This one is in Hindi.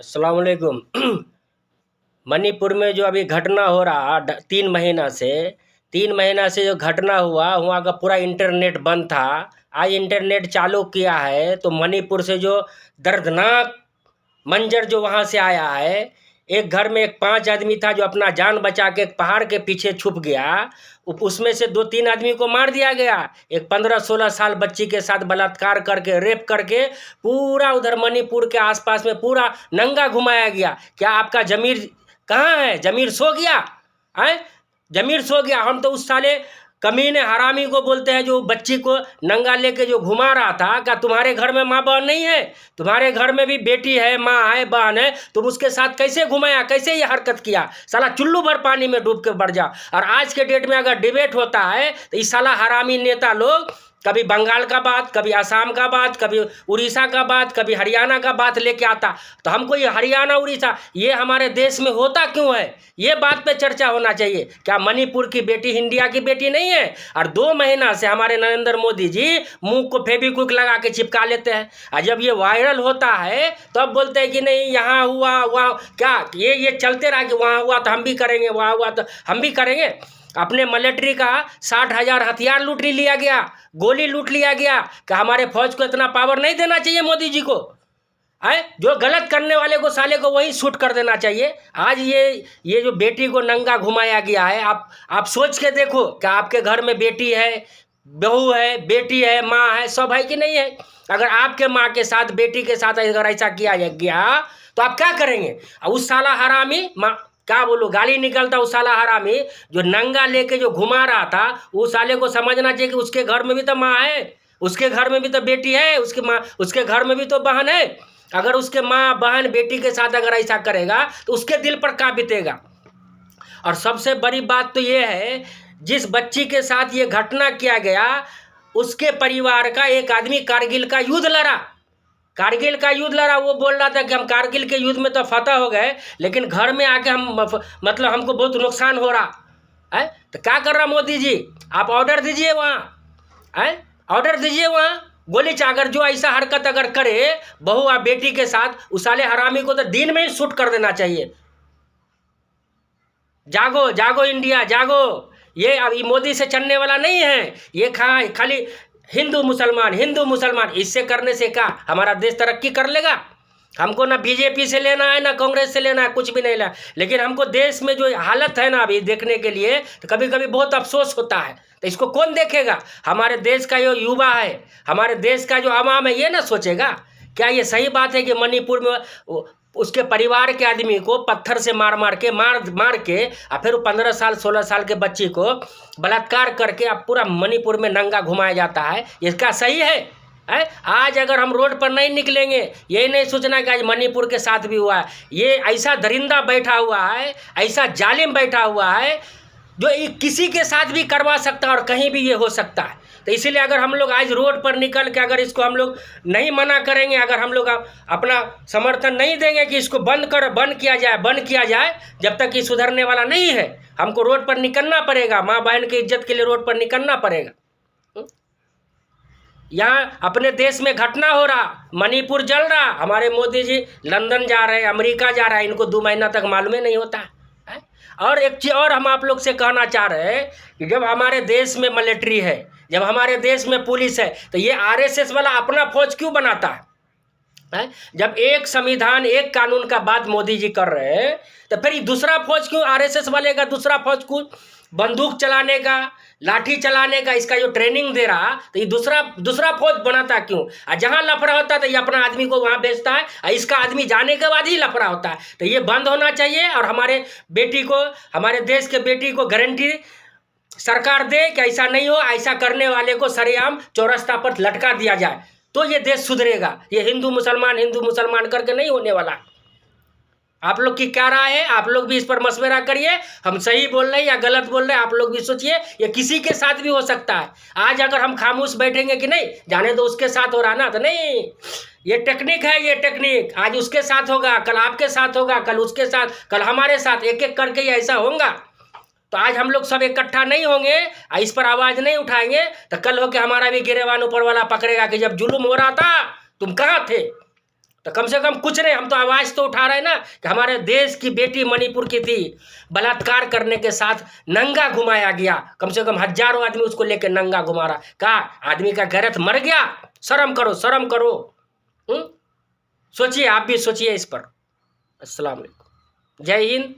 अस्सलाम वालेकुम। मणिपुर में जो अभी घटना हो रहा 3 महीना से जो घटना हुआ, वहाँ का पूरा इंटरनेट बंद था। आज इंटरनेट चालू किया है तो मणिपुर से जो दर्दनाक मंजर जो वहाँ से आया है। एक घर में एक 5 आदमी था जो अपना जान बचा के एक पहाड़ के पीछे छुप गया। उसमें से 2-3 आदमी को मार दिया गया। एक 15-16 साल बच्ची के साथ बलात्कार करके, रेप करके पूरा उधर मणिपुर के आसपास में पूरा नंगा घुमाया गया। क्या आपका जमीर कहाँ है? जमीर सो गया है? जमीर सो गया। हम तो उस साले कमीने हरामी को बोलते हैं जो बच्ची को नंगा लेके जो घुमा रहा था। क्या तुम्हारे घर में माँ बहन नहीं है? तुम्हारे घर में भी बेटी है, माँ है, बहन है। तुम उसके साथ कैसे घुमाया, कैसे ये हरकत किया? साला चुल्लू भर पानी में डूब के बढ़ जा। और आज के डेट में अगर डिबेट होता है तो इस साला हरामी नेता लोग कभी बंगाल का बात, कभी असम का बात, कभी उड़ीसा का बात, कभी हरियाणा का बात लेके आता। तो हमको ये हरियाणा उड़ीसा ये हमारे देश में होता क्यों है, ये बात पे चर्चा होना चाहिए। क्या मणिपुर की बेटी इंडिया की बेटी नहीं है? और 2 महीना से हमारे नरेंद्र मोदी जी मुंह को फेविक्विक लगा के चिपका लेते हैं। और जब ये वायरल होता है तो अब बोलते हैं कि नहीं यहाँ हुआ, वहाँ क्या ये चलते रहा कि वहाँ हुआ तो हम भी करेंगे, वहाँ हुआ तो हम भी करेंगे। अपने मिलिट्री का 60,000 हथियार लूट लिया गया, गोली लूट लिया गया। कि हमारे फौज को इतना पावर नहीं देना चाहिए मोदी जी को? है जो गलत करने वाले को साले को वही शूट कर देना चाहिए। आज ये जो बेटी को नंगा घुमाया गया है, आप सोच के देखो कि आपके घर में बेटी है, बहू है, बेटी है, माँ है, सब है कि नहीं है? अगर आपके माँ के साथ, बेटी के साथ अगर ऐसा किया गया तो आप क्या करेंगे? उस साला हरामी माँ क्या बोलो, गाली निकलता उस साला हरामी जो नंगा लेके जो घुमा रहा था। उस साले को समझना चाहिए कि उसके घर में भी तो माँ है, उसके घर में भी तो बेटी है, उसकी माँ, उसके घर में भी तो बहन है। अगर उसके माँ बहन बेटी के साथ अगर ऐसा करेगा तो उसके दिल पर क्या बीतेगा? और सबसे बड़ी बात तो ये है, जिस बच्ची के साथ ये घटना किया गया उसके परिवार का एक आदमी कारगिल का युद्ध लड़ा। कारगिल का युद्ध लड़ा। वो बोल रहा था कि हम कारगिल के युद्ध में तो फतह हो गए, लेकिन घर में आके हम मतलब हमको बहुत नुकसान हो रहा है। तो क्या कर रहा मोदी जी? आप ऑर्डर दीजिए वहाँ है, ऑर्डर दीजिए वहाँ गोली अगर जो ऐसा हरकत अगर करे बहू और बेटी के साथ, उस साले हरामी को तो दिन में ही शूट कर देना चाहिए। जागो जागो इंडिया जागो। ये अभी मोदी से चलने वाला नहीं है। ये खाली हिंदू मुसलमान, हिंदू मुसलमान, इससे करने से क्या हमारा देश तरक्की कर लेगा? हमको ना बीजेपी से लेना है ना कांग्रेस से लेना है, कुछ भी नहीं लेना। लेकिन हमको देश में जो हालत है ना अभी देखने के लिए, तो कभी कभी बहुत अफसोस होता है। तो इसको कौन देखेगा? हमारे देश का जो युवा है, हमारे देश का जो आवाम है, ये ना सोचेगा? क्या ये सही बात है कि मणिपुर में उसके परिवार के आदमी को पत्थर से मार मार के और फिर 15 साल 16 साल के बच्ची को बलात्कार करके अब पूरा मणिपुर में नंगा घुमाया जाता है? इसका सही है? आज अगर हम रोड पर नहीं निकलेंगे, ये नहीं सोचना कि आज मणिपुर के साथ भी हुआ है। ये ऐसा दरिंदा बैठा हुआ है, ऐसा जालिम बैठा हुआ है जो किसी के साथ भी करवा सकता है और कहीं भी ये हो सकता है। तो इसीलिए अगर हम लोग आज रोड पर निकल के अगर इसको हम लोग नहीं मना करेंगे, अगर हम लोग अपना समर्थन नहीं देंगे कि इसको बंद किया जाए, जब तक ये सुधरने वाला नहीं है, हमको रोड पर निकलना पड़ेगा। माँ बहन की इज्जत के लिए रोड पर निकलना पड़ेगा। यहाँ अपने देश में घटना हो रहा, मणिपुर जल रहा, हमारे मोदी जी लंदन जा रहे हैं, अमेरिका जा रहा है, इनको 2 महीना तक मालूम ही नहीं होता है। और एक चीज़ और हम आप लोग से कहना चाह रहे हैं कि जब हमारे देश में मिलिट्री है, जब हमारे देश में पुलिस है, तो ये आरएसएस वाला अपना फौज क्यों बनाता है? जब एक संविधान, एक कानून का बात मोदी जी कर रहे हैं, तो फिर ये दूसरा फौज क्यों आरएसएस वाले का दूसरा फौज क्यों बंदूक चलाने का, लाठी चलाने का इसका जो ट्रेनिंग दे रहा, तो ये दूसरा फौज बनाता क्यों? और जहाँ लफड़ा होता है तो ये अपना आदमी को वहाँ भेजता है, और इसका आदमी जाने के बाद ही लफड़ा होता है। तो ये बंद होना चाहिए। और हमारे बेटी को, हमारे देश के बेटी को गारंटी सरकार दे कि ऐसा नहीं हो, ऐसा करने वाले को सरेआम चौरस्ता पर लटका दिया जाए, तो ये देश सुधरेगा। ये हिंदू मुसलमान करके नहीं होने वाला। आप लोग की क्या राय है? आप लोग भी इस पर मशवरा करिए। हम सही बोल रहे हैं या गलत बोल रहे हैं, आप लोग भी सोचिए। ये किसी के साथ भी हो सकता है। आज अगर हम खामोश बैठेंगे कि नहीं जाने दो उसके साथ हो रहा ना, तो नहीं, ये टेक्निक है। ये टेक्निक आज उसके साथ होगा, कल आपके साथ होगा, कल उसके साथ, कल हमारे साथ, एक एक करके ये ऐसा होगा। तो आज हम लोग सब इकट्ठा नहीं होंगे, इस पर आवाज़ नहीं उठाएंगे, तो कल हो के हमारा भी गिरेवान ऊपर वाला पकड़ेगा कि जब जुल्म हो रहा था तुम कहाँ थे। तो कम से कम कुछ नहीं, हम तो आवाज़ तो उठा रहे हैं ना कि हमारे देश की बेटी मणिपुर की थी, बलात्कार करने के साथ नंगा घुमाया गया, कम से कम हजारों आदमी उसको लेके नंगा घुमा रहा। कहा आदमी का गैरत मर गया? शर्म करो, शर्म करो। सोचिए, आप भी सोचिए इस पर। अस्सलाम वालेकुम, जय हिंद।